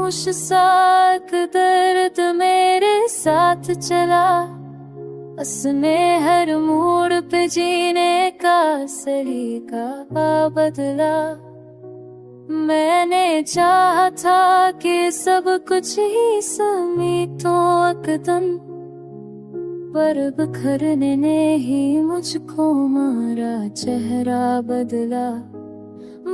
खामोश साक दर्द मेरे साथ चला, उसने हर मोड़ पे जीने का सलीका बदला। मैंने चाहा था कि सब कुछ ही समेटो एकदम, पर बिखरने ने ही मुझको मारा, चेहरा बदला।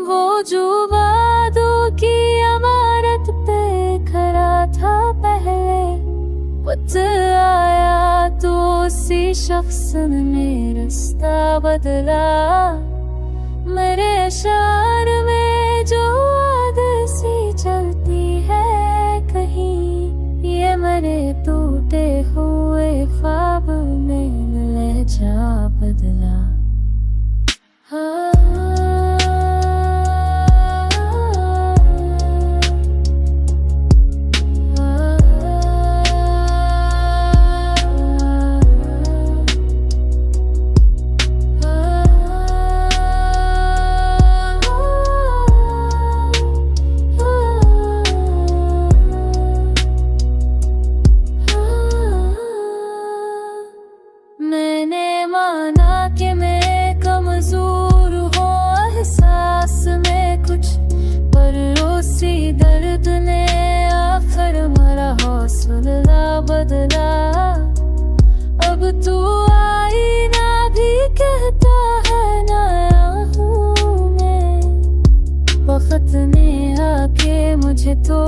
वो जो वादों की इमारत पे खड़ा था पहले, वक्त आया तो उसी शख्स ने रास्ता बदला। मेरे अशार में जो आदत सी चलती है कहीं, ये मेरे टूटे हुए ख्वाब में लहजा बदला। मैंने माना कि मैं कमजोर हूँ एहसास में कुछ, पर उसी दर्द ने आखिर मेरा हौसला बदला। अब तू आईना भी कहता है नया हूँ मैं, वक्त ने आके मुझे तो